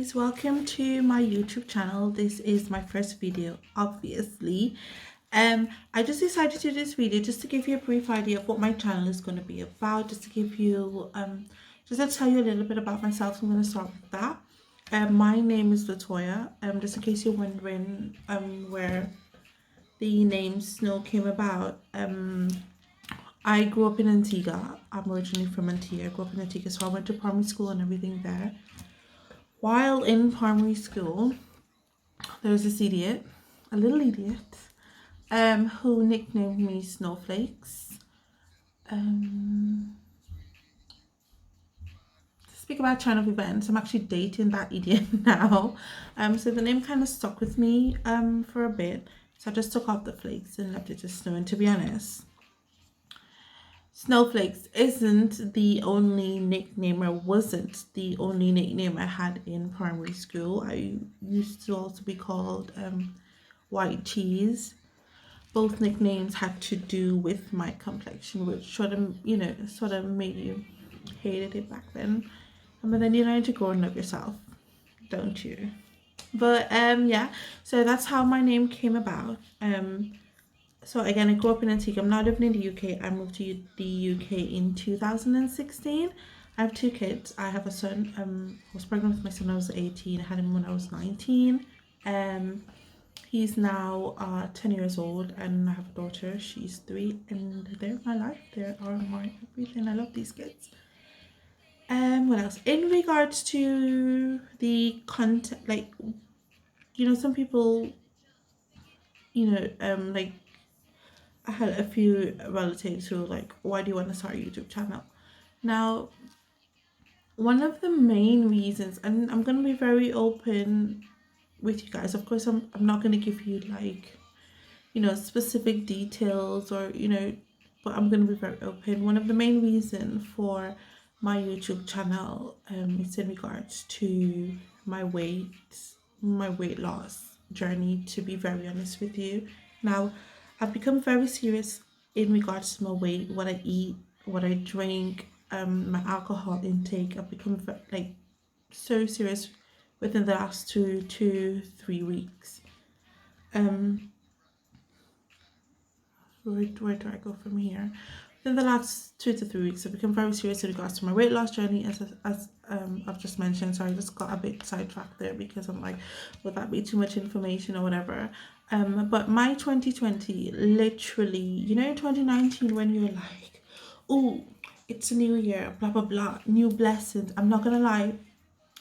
guys, welcome to my YouTube channel. This is my first video, obviously. I just decided to do this video just to give you a brief idea of what my channel is going to be about, just to give you just to tell you a little bit about myself. So I'm going to start with that. My name is Latoya. Just in case you're wondering where the name Snow came about. I grew up in Antigua. I'm originally from Antigua. I grew up in Antigua, so I went to primary school and everything there. While in primary school, there was this idiot, a little idiot, who nicknamed me Snowflakes. To speak about turn of events, I'm actually dating that idiot now. So the name kind of stuck with me for a bit. So I just took off the flakes and left it to snow. And to be honest, Snowflakes isn't the only nickname, or wasn't the only nickname I had in primary school. I used to also be called White Cheese. Both nicknames had to do with my complexion, which sort of made you hated it back then. But then you learn to grow and love yourself, don't you? But yeah, so that's how my name came about. So again, I grew up in Antigua. I'm now living in the UK. I moved to the UK in 2016. I have two kids. I have a son. I was pregnant with my son when I was 18. I had him when I was 19. He's now 10 years old, and I have a daughter. She's 3, and they're my life. They are my everything. I love these kids. What else? In regards to the content, like, some people, like, I had a few relatives who were like, why do you want to start a YouTube channel? Now, one of the main reasons, and I'm going to be very open with you guys. Of course, I'm not going to give you like, specific details or, but I'm going to be very open. One of the main reasons for my YouTube channel is in regards to my weight loss journey, to be very honest with you. Now, I've become very serious in regards to my weight, what I eat, what I drink, my alcohol intake. I've become like so serious within the last 3 weeks. Where do I go from here? Within the last 2 to 3 weeks, I've become very serious in regards to my weight loss journey, as I've just mentioned. Sorry, I just got a bit sidetracked there because I'm like, would that be too much information or whatever? But my 2020, literally, 2019, when you're like, oh, it's a new year, blah blah blah, new blessings. I'm not gonna lie,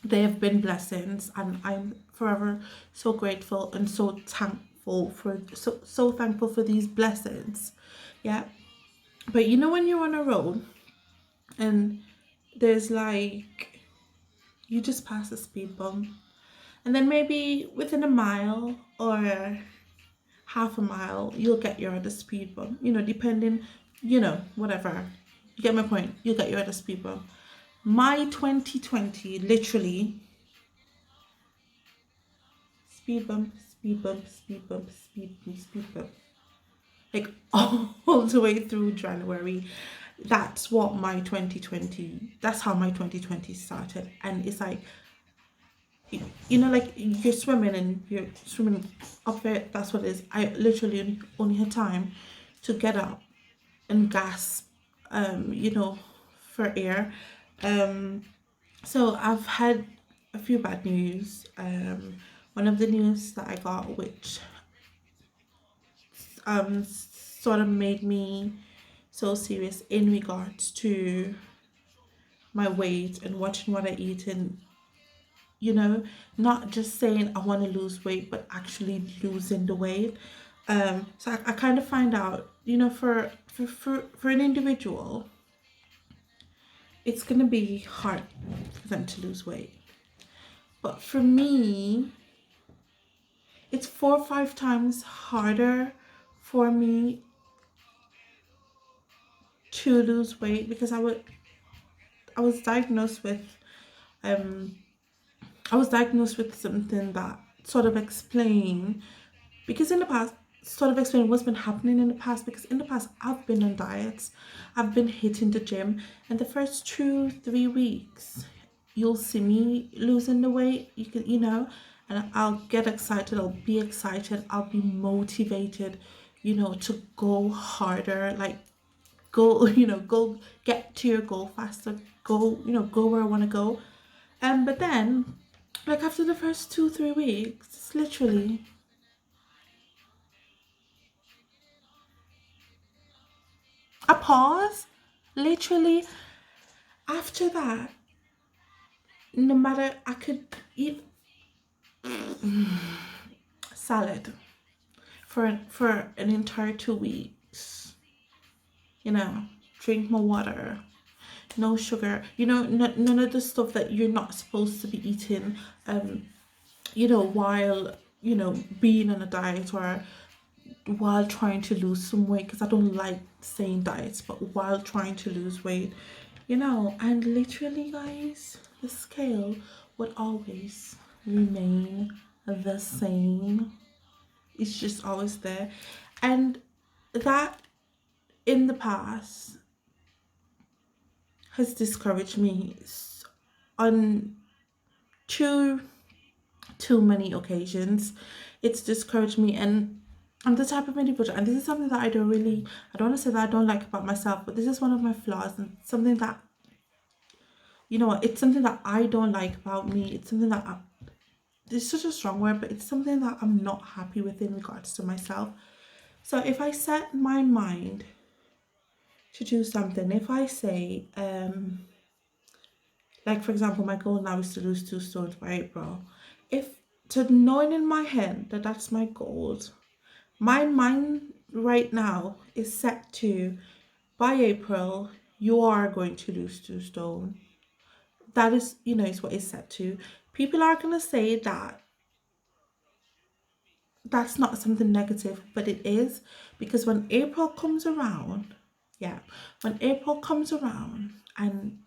they have been blessings, and I'm forever so grateful and so thankful for so thankful for these blessings. Yeah. But when you're on a road and there's like, you just pass a speed bump, and then maybe within a mile or half a mile you'll get your other speed bump, depending, whatever, you get my point, you'll get your other speed bump. My 2020, literally, speed bump, speed bump, speed bump, speed bump, speed bump, like all the way through January. That's what my 2020, that's how my 2020 started. And it's like, like you're swimming up it. That's what it is. I literally only had time to get up and gasp, for air. So I've had a few bad news. One of the news that I got, which sort of made me so serious in regards to my weight and watching what I eat, and not just saying I want to lose weight, but actually losing the weight. So I kind of find out, for an individual, it's gonna be hard for them to lose weight, but for me, it's 4 or 5 times harder for me to lose weight, because I was diagnosed with something that sort of explain, because in the past, sort of explain what's been happening in the past, because in the past I've been on diets, I've been hitting the gym, and the first 2-3 weeks you'll see me losing the weight. You can, and I'll get excited. I'll be excited. I'll be motivated, to go harder. Like, go, go get to your goal faster. Go, go where I want to go. But then, like after the first 2 3 weeks, it's literally a pause. Literally, after that, no matter, I could eat salad for an entire 2 weeks. You know, drink more water, no sugar. None of the stuff that you're not supposed to be eating. While being on a diet, or while trying to lose some weight, because I don't like saying diets, but while trying to lose weight, and literally, guys, the scale would always remain the same. It's just always there. And that in the past has discouraged me on too many occasions. It's discouraged me, and I'm the type of individual, and this is something that I don't want to say that I don't like about myself, but this is one of my flaws, and something that, it's something that I don't like about me. It's something that it's such a strong word, but it's something that I'm not happy with in regards to myself. So if I set my mind to do something, if I say, like for example, my goal now is to lose 2 stones by April. If to knowing in my head that that's my goal, my mind right now is set to, by April, you are going to lose 2 stone. That is what it's set to. People are gonna say that that's not something negative, but it is, because when April comes around, yeah, when April comes around and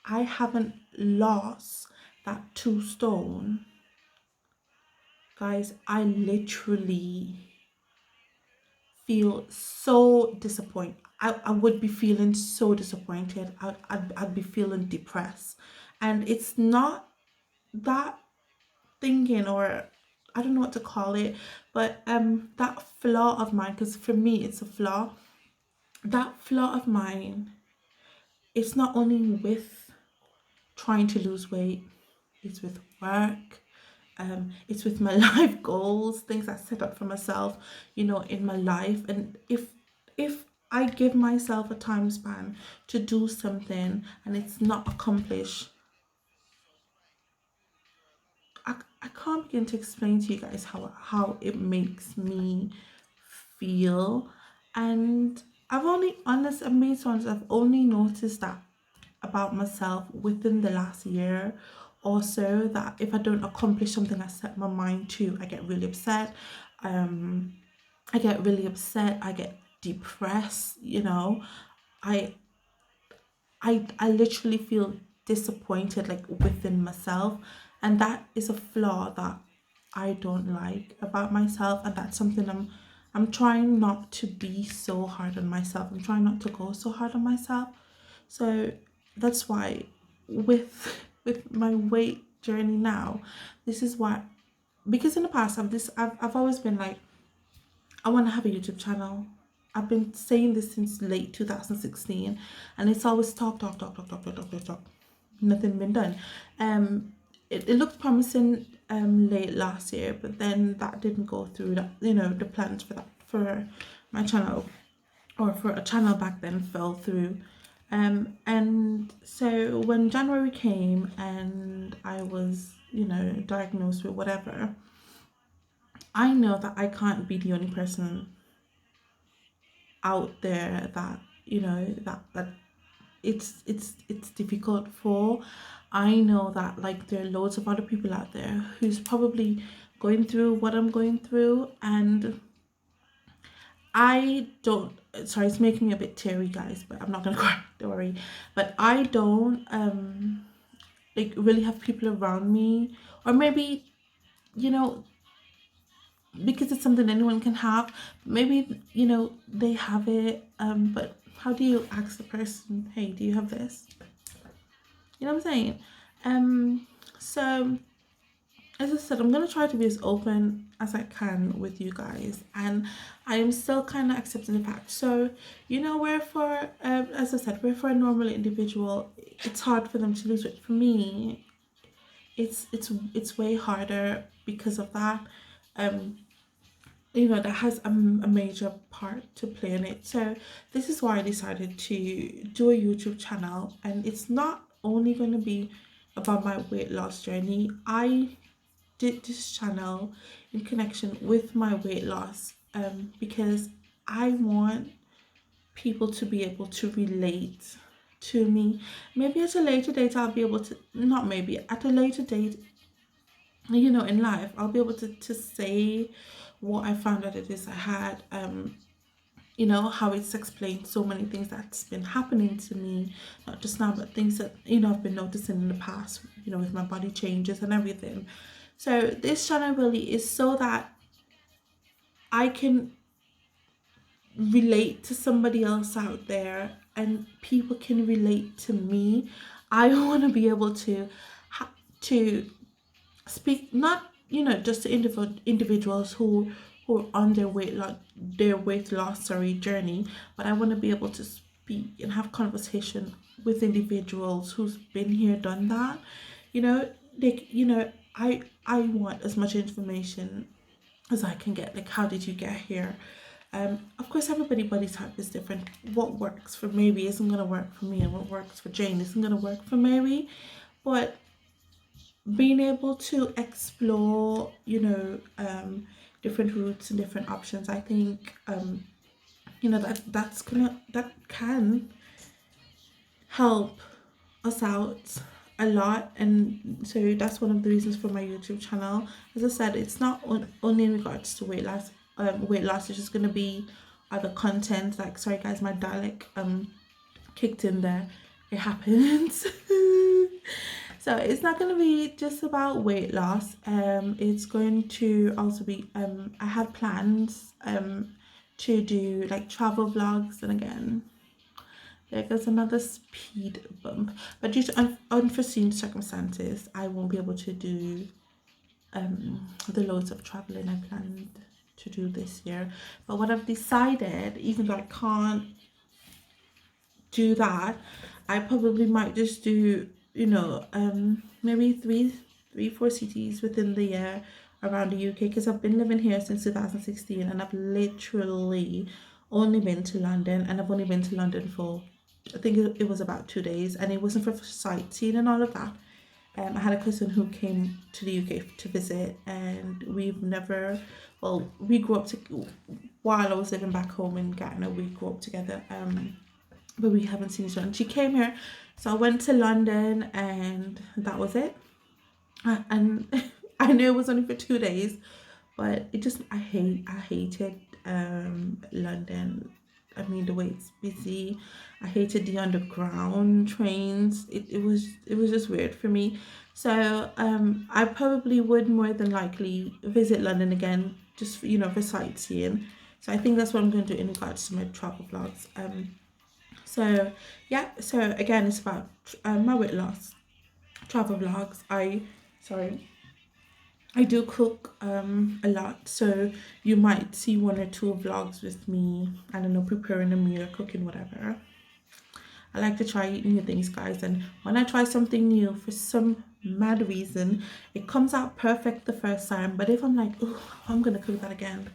I haven't lost that 2 stone, guys, I literally feel so disappointed. I would be feeling so disappointed. I'd be feeling depressed. And it's not that thinking, or I don't know what to call it, but that flaw of mine, because for me it's a flaw. That flaw of mine, it's not only with trying to lose weight, it's with work, it's with my life goals, things I set up for myself, in my life. And if I give myself a time span to do something and it's not accomplished, I can't begin to explain to you guys how it makes me feel. And I've only noticed that about myself within the last year or so, that if I don't accomplish something I set my mind to, I get really upset. I get depressed. I I literally feel disappointed, like within myself, and that is a flaw that I don't like about myself. And that's something I'm trying not to be so hard on myself. I'm trying not to go so hard on myself. So that's why with my weight journey now, this is why, because in the past I've always been like, I want to have a YouTube channel. I've been saying this since late 2016, and it's always talk. Nothing been done. It looked promising late last year, but then that didn't go through. That, the plans for my channel, or for a channel back then, fell through. And so when January came and I was, diagnosed with whatever, I know that I can't be the only person out there that, that it's difficult for. I know that, like, there are loads of other people out there who's probably going through what I'm going through, and I don't, sorry, it's making me a bit teary, guys, but I'm not gonna cry, don't worry. But I don't like really have people around me, or maybe, you know because it's something anyone can have, maybe, they have it, but how do you ask the person, hey, do you have this? You know what I'm saying? So as I said, I'm gonna try to be as open as I can with you guys, and I am still kind of accepting the fact. So, where for, as I said, where for a normal individual, it's hard for them to lose weight. For me, it's way harder because of that. Um, that has a major part to play in it. So this is why I decided to do a YouTube channel, and it's not only going to be about my weight loss journey. I did this channel in connection with my weight loss, because I want people to be able to relate to me. Maybe at a later date I'll be able to, not maybe, at a later date, in life, I'll be able to say what I found out it is I had, how it's explained so many things that's been happening to me, not just now, but things that, I've been noticing in the past, with my body changes and everything. So this channel really is so that I can relate to somebody else out there and people can relate to me. I want to be able to to speak, not just to individuals who are on their weight loss journey, but I want to be able to speak and have conversation with individuals who's been here, done that. you know they I want as much information as I can get, like how did you get here. Of course, everybody body type is different. What works for Mary isn't gonna work for me, and what works for Jane isn't gonna work for Mary. But being able to explore, different routes and different options, I think, that can help us out a lot. And so that's one of the reasons for my YouTube channel. As I said, it's not only in regards to weight loss. It's just going to be other content, like, sorry guys, my dialect kicked in there, it happens. So it's not going to be just about weight loss. It's going to also be, I have plans to do like travel vlogs, and again, there goes another speed bump. But due to unforeseen circumstances, I won't be able to do the loads of traveling I planned to do this year. But what I've decided, even though I can't do that, I probably might just do, maybe three, four cities within the year around the UK, because I've been living here since 2016, and I've literally only been to London, and I've only been to London for, I think it was about 2 days, and it wasn't for sightseeing and all of that. I had a cousin who came to the UK to visit, and we grew up while I was living back home in Ghana. We grew up together, but we haven't seen each other. And she came here, so I went to London, and that was it. And I knew it was only for 2 days, but I hated London. I mean, the way it's busy. I hated the underground trains. It was just weird for me. So I probably would more than likely visit London again, just for sightseeing. So I think that's what I'm going to do in regards to my travel vlogs. So yeah. So again, it's about my weight loss travel vlogs. I do cook a lot, so you might see one or two vlogs with me, I don't know, preparing a meal, cooking, whatever. I like to try new things, guys, and when I try something new, for some mad reason, it comes out perfect the first time. But if I'm like, oh, I'm gonna cook that again,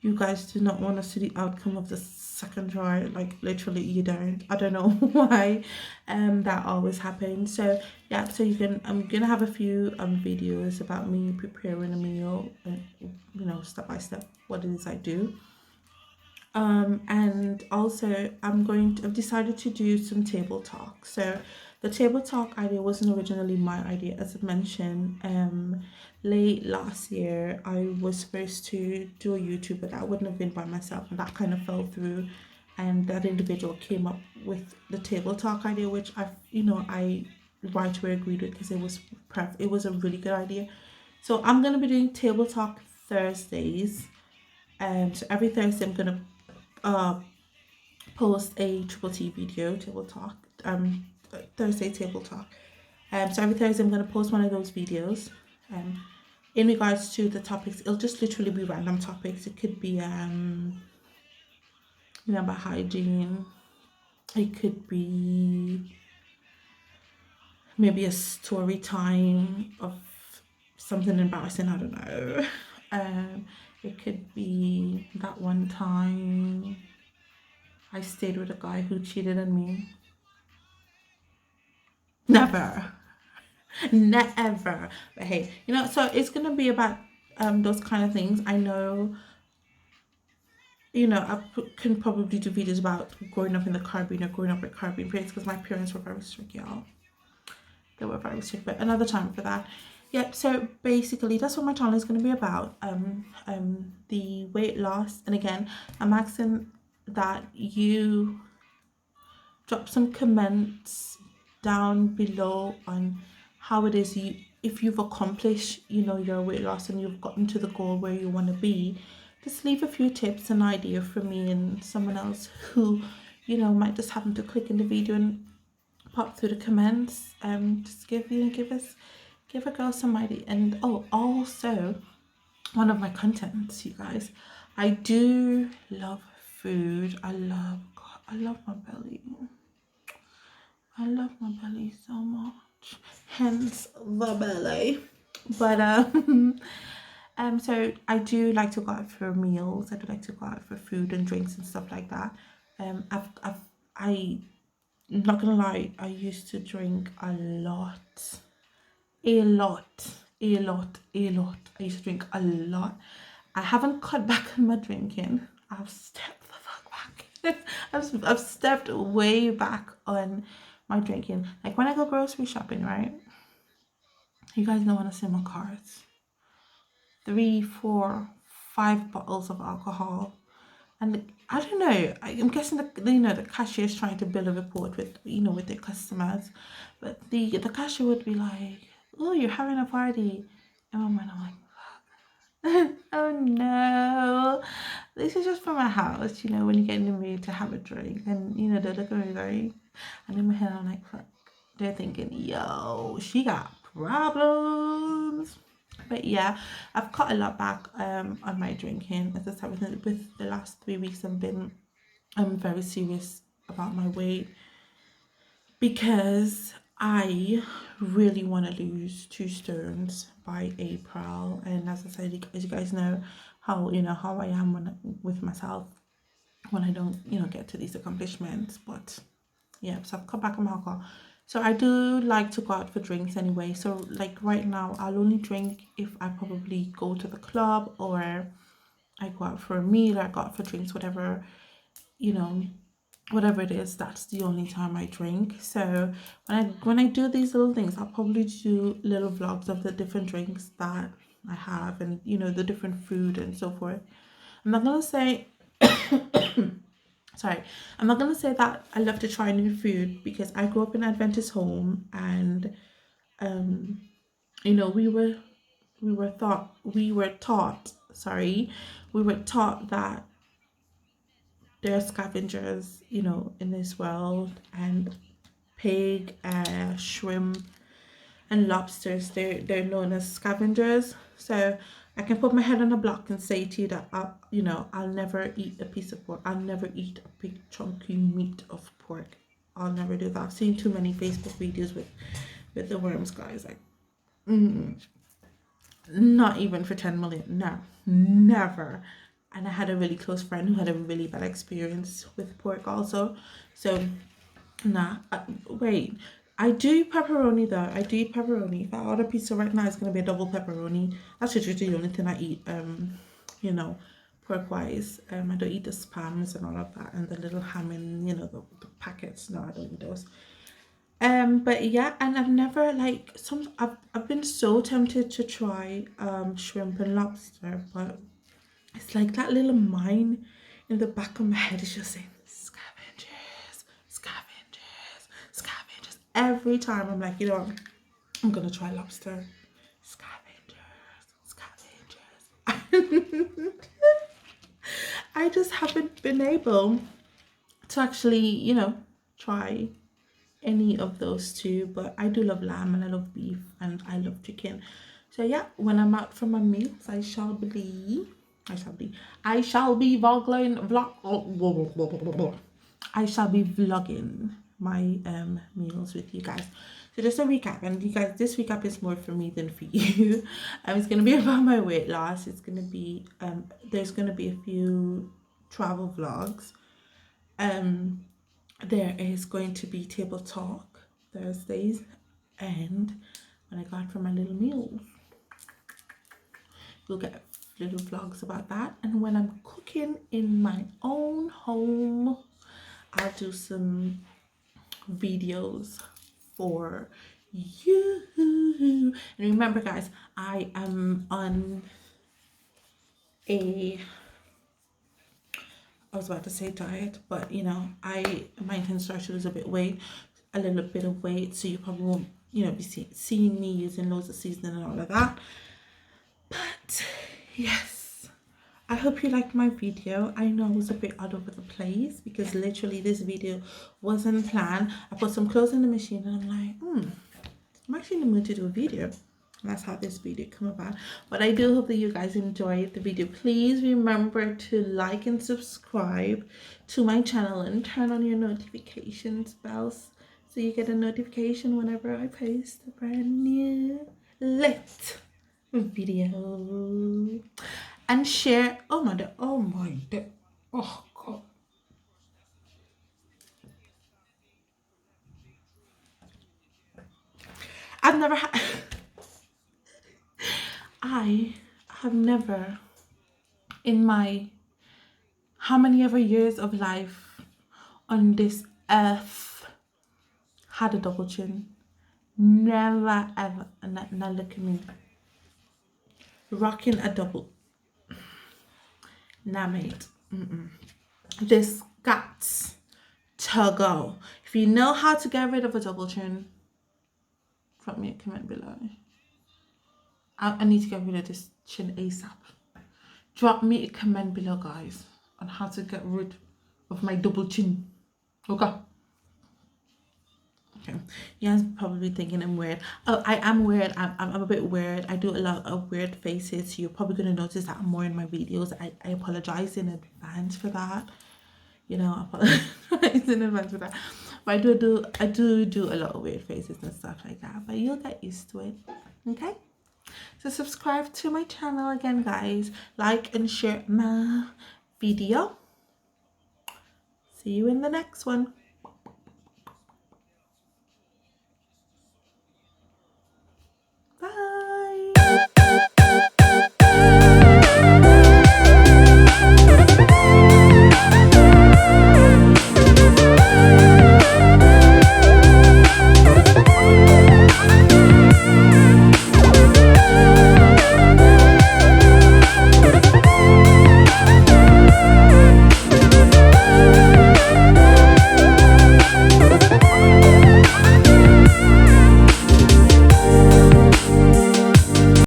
you guys do not want to see the outcome of the second try. Like, literally, you don't. I don't know why that always happens. So yeah, so I'm gonna have a few videos about me preparing a meal, and step by step what it is I do. And also I've decided to do some table talk. So the table talk idea wasn't originally my idea. As I mentioned, late last year I was supposed to do a YouTube, but that wouldn't have been by myself, and that kind of fell through. And that individual came up with the table talk idea, which I right away agreed with, because it was a really good idea. So I'm gonna be doing table talk Thursdays. So every Thursday I'm gonna post a triple T video, table talk, Thursday table talk, So every Thursday I'm going to post one of those videos. In regards to the topics, it'll just literally be random topics. It could be about hygiene. It could be maybe a story time of something embarrassing, I don't know. It could be that one time I stayed with a guy who cheated on me. Never. Never. But hey, so it's gonna be about those kind of things. I know, can probably do videos about growing up in the Caribbean or growing up with Caribbean parents because my parents were very strict, y'all. They were very strict, but another time for that. Yep, so basically that's what my channel is going to be about. The weight loss. And again, I'm asking that you drop some comments down below on how it is if you've accomplished your weight loss and you've gotten to the goal where you want to be. Just leave a few tips and idea for me and someone else who might just happen to click in the video and pop through the comments. Just give a girl some idea. And also one of my contents, you guys, I do love food. I love my belly. I love my belly so much, hence the belly. But so I do like to go out for meals. I do like to go out for food and drinks and stuff like that. I'm not gonna lie, I used to drink a lot. A lot. I used to drink a lot. I haven't cut back on my drinking. I've stepped the fuck back. I've stepped way back on my drinking. Like when I go grocery shopping, right? You guys know when I see my cards. 3, 4, 5 bottles of alcohol. And I don't know, I'm guessing the cashier is trying to build a rapport with with their customers, but the cashier would be like, "Oh, you're having a party," and I'm like, "Fuck, oh no, this is just for my house." When you get in the mood to have a drink, and they look at me like, and in my head I'm like, "Fuck," they're thinking, "Yo, she got problems." But yeah, I've cut a lot back on my drinking. As I said, with the last 3 weeks I've been very serious about my weight because I really want to lose 2 stones by April. And as I said, as you guys know, how I am with myself when I don't get to these accomplishments. But yeah, so I've cut back on alcohol. So I do like to go out for drinks anyway. So like right now, I'll only drink if I probably go to the club or I go out for a meal or I go out for drinks, whatever, you know, whatever it is. That's the only time I drink. So when I do these little things, I'll probably do little vlogs of the different drinks that I have and the different food and so forth. I'm not gonna say sorry, I'm not gonna say that I love to try new food because I grew up in an Adventist home and we were taught that there are scavengers, in this world, and pig, shrimp, and lobsters. They're known as scavengers. So I can put my head on a block and say to you that I'll never eat a piece of pork. I'll never eat a big chunky meat of pork. I'll never do that. I've seen too many Facebook videos with the worms, guys. Like, not even for 10 million. No, never. And I had a really close friend who had a really bad experience with pork also. So, nah. Wait. I do eat pepperoni though. I do eat pepperoni. If I order pizza right now, it's gonna be a double pepperoni. That's literally the only thing I eat. Pork wise. I don't eat the spams and all of that, and the little ham and the packets. No, I don't eat those. But yeah, and I've never I've been so tempted to try shrimp and lobster, but it's like that little mind in the back of my head is just saying scavengers, scavengers, scavengers. Every time I'm like, what? I'm gonna try lobster. Scavengers, scavengers. I just haven't been able to actually, try any of those two, but I do love lamb and I love beef and I love chicken. So yeah, when I'm out for my meals, I shall be I shall be vlogging my meals with you guys. So just a recap, and you guys, this recap is more for me than for you. It's gonna be about my weight loss. It's gonna be there's gonna be a few travel vlogs. There is going to be table talk Thursdays, and when I go out for my little meals, you'll get little vlogs about that. And when I'm cooking in my own home, I'll do some videos for you. And remember guys, I am on a, I was about to say diet, but you know, my intention is to lose a little bit of weight, so you probably won't, you know, be seeing me using loads of seasoning and all of that. But yes, I hope you liked my video. I know I was a bit all over the place because literally this video wasn't planned. I put some clothes in the machine and I'm like, I'm actually in the mood to do a video. And that's how this video came about. But I do hope that you guys enjoyed the video. Please remember to like and subscribe to my channel and turn on your notifications bells so you get a notification whenever I post a brand new lit video. And share. Oh my god. Oh god. I've never had I have never in my how many ever years of life on this earth had a double chin. Never ever. Now look at me rocking a double. Nah mate, this got to go. If you know how to get rid of a double chin, drop me a comment below. I need to get rid of this chin ASAP. Drop me a comment below guys on how to get rid of my double chin. Okay. You guys probably thinking I'm weird. Oh, I am weird. I'm a bit weird. I do a lot of weird faces, so you're probably going to notice that more in my videos. I apologize in advance for that. You know, I apologize in advance for that. But I do a lot of weird faces and stuff like that. But you'll get used to it. Okay? So subscribe to my channel again, guys. Like and share my video. See you in the next one.